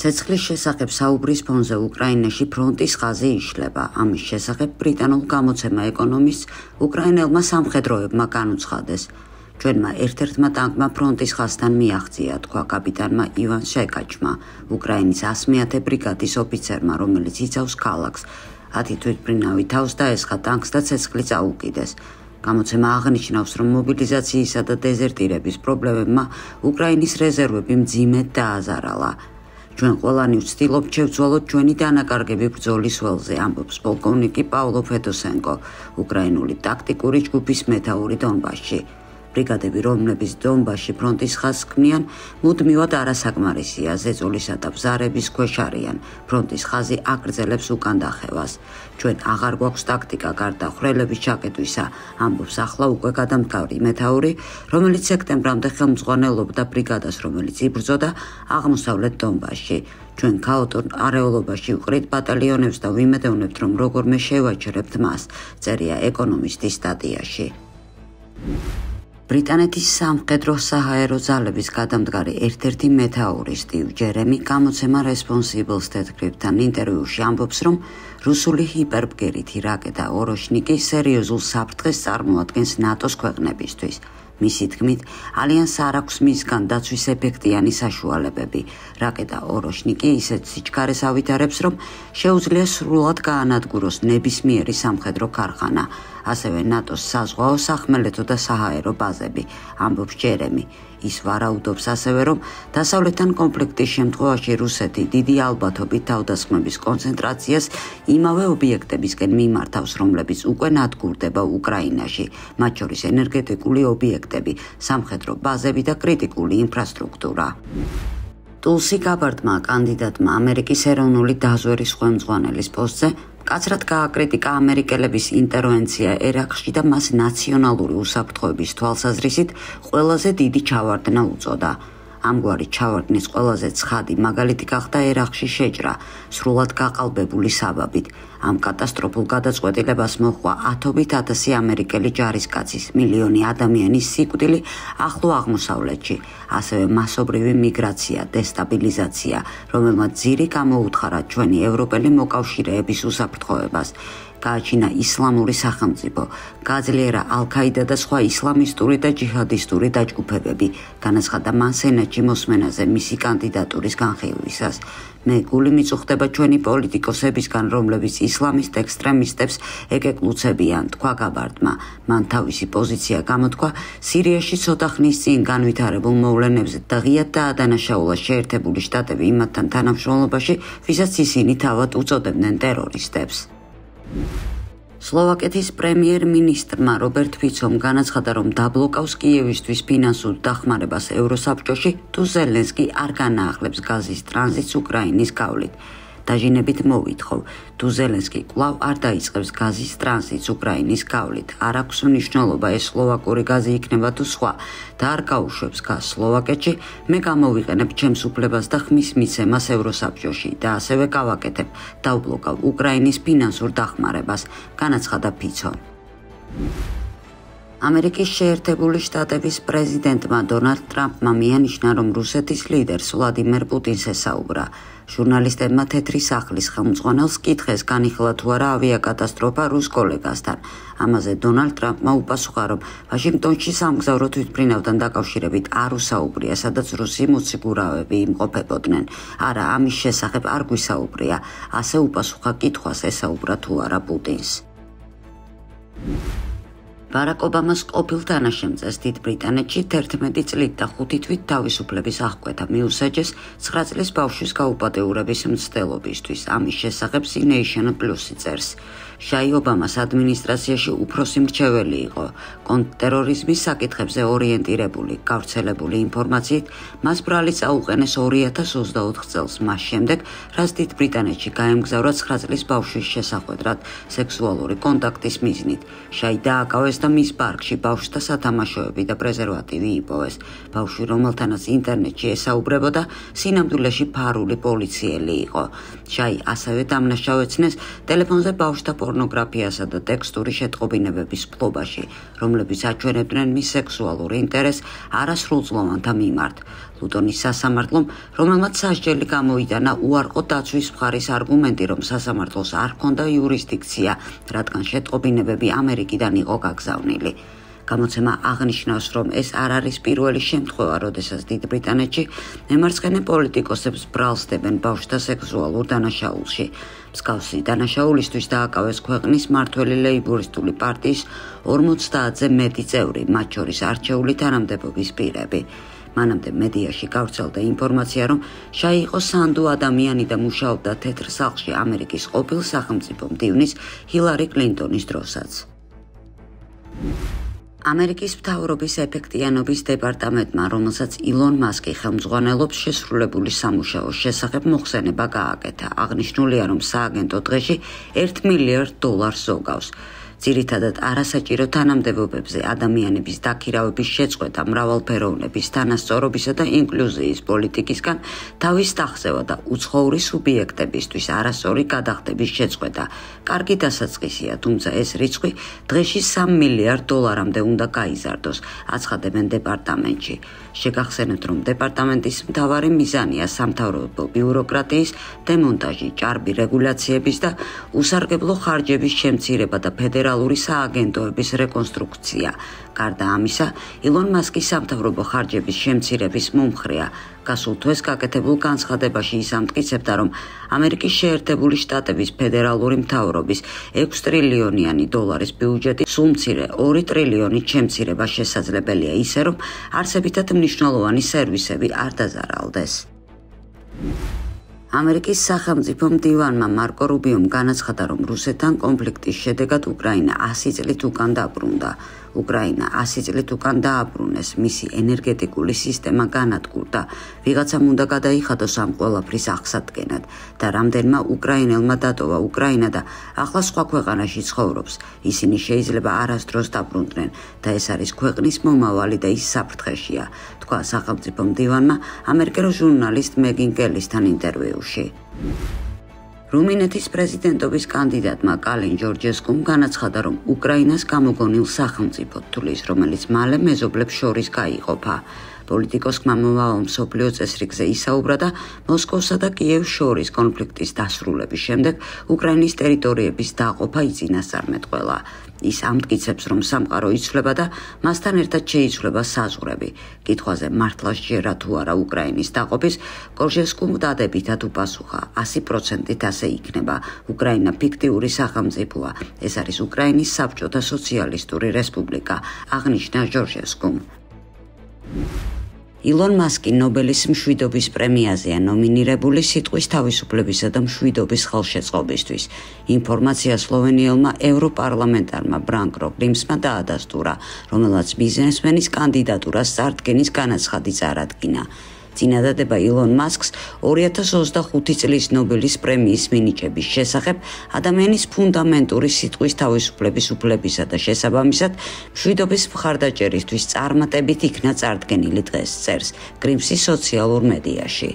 ცეცხლის შესახებ საუბრის ფონზე უკრაინაში ფრონტის ხაზი იშლება. ამის შესახებ ბრიტანულ გამოცემა ეკონომისტს უკრაინელმა სამხედროებმა განუცხადეს. ჩვენმა ერთ-ერთმა ტანკმა ფრონტის ხაზთან მიაღწია, თქვა კაპიტანმა ივან შეკაჩმა, უკრაინის 100-ე ბრიგადის ოფიცერმა, რომელიც იცავს ქალაქს. 10 თვითმფრინავი თავს დაესხა ტანკს და ცეცხლი წაუკიდეს. გამოცემა აღნიშნავს, რომ მობილიზაციისა და დეზერტირების პრობლემებმა უკრაინის რეზერვები მძიმედ დააზარალა. ჩვენ ყველანი ვცდილობთ შევცვალოთ ჩვენი დანაკარგები ბრძოლის ველზე, ამბობს პოლკოვნიკი პავლო ფედოსენკო, უკრაინული ტაქტიკური ჯგუფის მეთაური დონბასში. ბრიგადები, რომლებიც დონბასში ფრონტის ხაზს ქმნიან, მუდმივად არასაკმარისია, ზეწოლისა და ბზარების ქვეშ არიან. ფრონტის ხაზი აგრძელებს უკან დახევას. ჩვენ აღარ გვაქვს ტაქტიკა გარდა ხვრელების ჩაკეტვისა, ამბობს ახლა უკვე გადამდგარი მეთაური, რომელიც სექტემბრამდე ხელმძღვანელობდა ბრიგადას, რომელიც იბრძოდა აღმოსავლეთ დონბასში. ჩვენ ქაოტურ არეულობაში ვყრით ბატალიონებს და ვიმედოვნებთ, რომ როგორმე შევაჩერებთ მას, წერია ეკონომისტის სტატიაში. ბრიტანეთის სამხედრო საჰაერო ძალების გადამდგარი ერთ-ერთი მეთაური სტივ ჯერემი გამოცემა Responsible თეთრკრიფთან ინტერვიუში ამბობს, რომ რუსული ჰიპერბგერითი რაკეტა ოროშნიკი სერიოზულ საფრთხეს წარმოადგენს ნატოს ქვეყნებისთვის. მისი თქმით, ალიანსს არ აქვს მისგან დაცვის ეფექტიანი საშუალებები. რაკეტა ოროშნიკი ისეთ სიჩქარეს ავითარებს, რომ შეუძლია სრულად გაანადგუროს ნებისმიერი სამხედრო ქარხანა, ასევე ნატოს საზღვაო, სახმელეთო და საჰაერო ბაზები, ამბობს ჯერემი. ის ვარაუდობს ასევე, რომ დასავლეთთან კონფლიქტის შემთხვევაში რუსეთი დიდი ალბათობით თავდასხმების კონცენტრაციას იმავე ობიექტებისკენ მიმართავს, რომლებიც უკვე ნადგურდება უკრაინაში, მათ შორის ენერგეტიკული ობიექტები, სამხედრო ბაზები და კრიტიკული ინფრასტრუქტურა. ტულსი გაბარდმა კანდიდატმა ამერიკის ეროვნული დაზვერის ხელმძღვანელის პოსტზე კაცრად გააკრიტიკა ამერიკელების ინტერვენცია ერაყში და მას ნაციონალური უსაფრთხოების თვალსაზრისით ყველაზე დიდი ჩავარდნა უწოდა. ამგვარი ჩავარდნის ყველაზე ცხადი მაგალითი გახდა ერაყში შეჭრა, სრულად გაყალბებული საბაბით. ამ კატასტროფულ გადაწყვეტილებას მოჰყვა 10,000 ამერიკელი ჯარისკაცის, მილიონი ადამიანის სიკვდილი ახლო აღმოსავლეთში, ასევე მასობრივი მიგრაცია, დესტაბილიზაცია, რომელმაც ძირი გამოუთხარა ჩვენი ევროპელი მოკავშირეების უსაფრთხოებას. გააჩინა ისლამური სახელმწიფო, გააძლიერა ალ-ქაიდა და სხვა ისლამისტური და ჯიჰადისტური დაჯგუფებები, განაცხადა მან სენატში მოსმენაზე მისი კანდიდატურის განხილვისას. მე გული მიწუხდება ჩვენი პოლიტიკოსებისგან, რომლებიც ისლამისტ ექსტრემისტებს ეკეკლუცებიან, თქვა გაბარდმა. მან თავისი პოზიცია გამოთქვა სირიაში ცოტა ხნის წინ განვითარებულ მოვლენებზე და ღიად დაადანაშაულა შეერთებული შტატები იმათთან თანამშრომლობაში, ვისაც ისინი თავად უწოდებდნენ ტერორისტებს. სლოვაკეთის პრემიერ-მინისტრმა რობერტ ფიცომ განაცხადა, რომ დაბლოკავს კიევისთვის ფინანსურ დახმარებას ევროსაბჭოში, თუ ზელენსკი არ განაახლებს გაზის ტრანზიტს უკრაინის გავლით. დაჟინებით მოვითხოვ, თუ ზელენსკი კვლავ არ დაიწყებს გაზის ტრანზიტს უკრაინის გავლით, არ აქვს მნიშვნელობა ეს სლოვაკური გაზი იქნება თუ სხვა და არ გაუშვებს გაზს სლოვაკეთში, მე გამოვიყენებ ჩემს უფლებას და ხმის მიცემას ევროსაბჭოში და ასევე გავაკეთებ, დავბლოკავ უკრაინის ფინანსურ დახმარებას, განაცხადა ფიცო. ამერიკის შეერთებული შტატების პრეზიდენტმა დონალდ ტრამპმა მიანიშნა, რომ რუსეთის ლიდერს ვლადიმერ პუტინს ესაუბრა. ჟურნალისტებმა თეთრი სახლის ხელმძღვანელს კითხეს, განიხილა თუ არა ავიაკატასტროფა რუს კოლეგასთან. ამაზე დონალდ ტრამპმა უპასუხა, რომ ვაშინგტონში სამგზავრო თვითმფრინავთან დაკავშირებით არ უსაუბრია, სადაც რუსი მოციქურავები იმყოფებოდნენ. არა, ამის შესახებ არ გვისაუბრია. ასე უპასუხა კითხვას, ესაუბრა თუ არა პუტინს. ბარაკ ობამას ყოფილ თანაშემწეს დიდ ბრიტანეთში 11 წლით და 5 თვით თავისუფლების აღკვეთა მიუსაჯეს 9 წლის ბავშვის გაუპატეურების მცდელობისთვის. ამის შესახებ Nation Plus წერს. შაი ობამას ადმინისტრაციაში უფროსი მრჩეველი იყო. კონტრტერორიზმის საკითხებზე ორიენტირებული, გავრცელებული ინფორმაციით, მას ბრალი წაუყენეს 2024 წელს, მას შემდეგ, რაც დიდ ბრიტანეთში გაემგზავრა 9 წლის ბავშვის შესახვედრად სექსუალური კონტაქტის მიზნით. შაი დააკავეს და მის პარკში ბავშვთა სათამაშოები და პრეზერვატივი იპოვეს. ბავშვი, რომელთანაც ინტერნეტში ესაუბრებოდა, სინამდვილეში ფარული პოლიციელი იყო. შაი ასევე დამნაშავეცნეს ტელეფონზე ბავშვთა პორნოგრაფიასა და ტექსტური შეტყობინებების ფლობაში, რომლებიც აჩვენებდნენ მის სექსუალურ ინტერესს არასრულწლოვანთა მიმართ. ლუტონის სასამართლომ, რომელმაც სასჯელი გამოიტანა, უარყო დაცვის მხარის არგუმენტი, რომ სასამართლოს არ ჰქონდა იურისდიქცია, რადგან შეტყობინებები ამერიკიდან იყო გაგზავნილი. გამოცემა აღნიშნავს, რომ ეს არ არის პირველი შემთხვევა, როდესაც დიდ ბრიტანეთში მემარცხენე პოლიტიკოსებს ბრალსდებენ ბავშვთა სექსუალურ დანაშაულში. მსგავსი დანაშაულისთვის დააკავეს ქვეყნის მმართველი ლეიბორისტული პარტიის 50-ზე მეტი წევრი, მათ შორის არჩეული თანამდებობის პირები. მანამდე მედიაში გავრცელდა ინფორმაცია, რომ შაი იყო სანდო ადამიანი და მუშაობდა თეთრ სახლში ამერიკის ყოფილ სახელმწიფო მდივნის ჰილარი კლინტონის დროსაც. ამერიკის მთავრობის ეფექტიანობის დეპარტამენტმა, რომელსაც ილონ მასკი ხელმძღვანელობს, შესრულებული სამუშაოს შესახებ მოხსენება გააკეთა. აღნიშნულია, რომ სააგენტო დღეში $1 მილიარდ ზოგავს. ძირითადად არასაჭირო თანამდებობებზე ადამიანების დაქირავების შეწყვეტა, მრავალფეროვნების, თანასწორობისა და ინკლუზიის პოლიტიკისგან თავის დახსევა და უცხოური სუბიექტებისთვის არასწორი გადახდების შეწყვეტა. კარგი დასაწყისია, თუმცა ეს რიცხვი დღეში $3 მილიარდამდე უნდა გაიზარდოს, აცხადებენ დეპარტამენტში. შეგახსენებთ, რომ დეპარტამენტის მთავარი მიზანია სამთავრობო ბიუროკრატიის დემონტაჟი, ჭარბი რეგულაციების და უსარგებლო ხარჯების შემცირება და ფედერალური სააგენტოების რეკონსტრუქცია. გარდა ამისა, ილონ მასკი სამთავრობო ხარჯების შემცირების მომხრეა. გასულ თვეს გაკეთებულ განცხადებაში ის ამტკიცებდა, რომ ამერიკის შეერთებული შტატების ფედერალური მთავრობის $6 ტრილიონიანი ბიუჯეტი სულ მცირე $2 ტრილიონით შემცირება შესაძლებელია ისე, რომ არსებითად მნიშვნელოვანი სერვისები არ დაზარალდეს. ამერიკის სახელმწიფო მდივანმა მარკო რუბიომ განაცხადა, რომ რუსეთთან კონფლიქტის შედეგად უკრაინა 100 წლით უკან დაბრუნდა. უკრაინა 100 წლით უკან დააბრუნეს, მისი ენერგეტიკული სისტემა განადგურდა. ვიღაცამ უნდა გადაიხადოს ამ ყველაფრის აღსადგენად და რამდენმა უკრაინელმა დატოვა უკრაინა და ახლა სხვა ქვეყანაში ცხოვრობს. ისინი შეიძლება არასდროს დაბრუნდნენ და ეს არის ქვეყნის მომავალი და ის საფრთხეშია, თქვა სახელმწიფო მდივანმა ამერიკელ ჟურნალისტ მეგინ კელისთან ინტერვიუში. რუმინეთის პრეზიდენტობის კანდიდატმა კალინ ჯორჯესკუმ განაცხადა, რომ უკრაინას გამოგონილ სახელმწიფოდ თulis, რომელიც მალე მეზობლებს შორის გაიყოფა. პოლიტიკოსმა მომავალ მსოფლიო წესრიგზე ისაუბრა და მოსკოვსა და კიევს შორის კონფლიქტის დასრულების შემდეგ უკრაინის ტერიტორიების დაყოფა იწინასწარმეტყველა. ის ამტკიცებს, რომ სამყარო იცვლება და მასთან ერთად შეიცვლება საზღვრები. კითხვაზე მართლა შეერა თუ არა უკრაინის დაყოფის, კორჟესკუმ დადებითად უპასუხა. 100%-ით ასე იქნება. უკრაინა ფიქტიური სახელმწიფოა. ეს არის უკრაინის საბჭოთა სოციალისტური რესპუბლიკა, აღნიშნა ჟორჟესკუმ. ილონ მასკი ნობელის მშვიდობის პრემიაზეა ნომინირებული სიტყვის თავისუფლებისა და მშვიდობის ხელშეწყობისთვის. ინფორმაცია სლოვენიელმა ევროპარლამენტარმა ბრანკო გრიმსმა დაადასტურა, რომელმაც ბიზნესმენის კანდიდატურას წარდგენის განაცხადი წარადგინა. წინადადება ილონ მასკს 2025 წლის ნობელის პრემიის მინიჭების შესახებ ადამიანის ფუნდამენტური სიტყვის თავისუფლების უფლებისა და შესაბამისად მშვიდობის მხარდაჭერისთვის წარმატებით იქნა წარდგენილი დღეს, წერს გრიმსი სოციალურ მედიაში.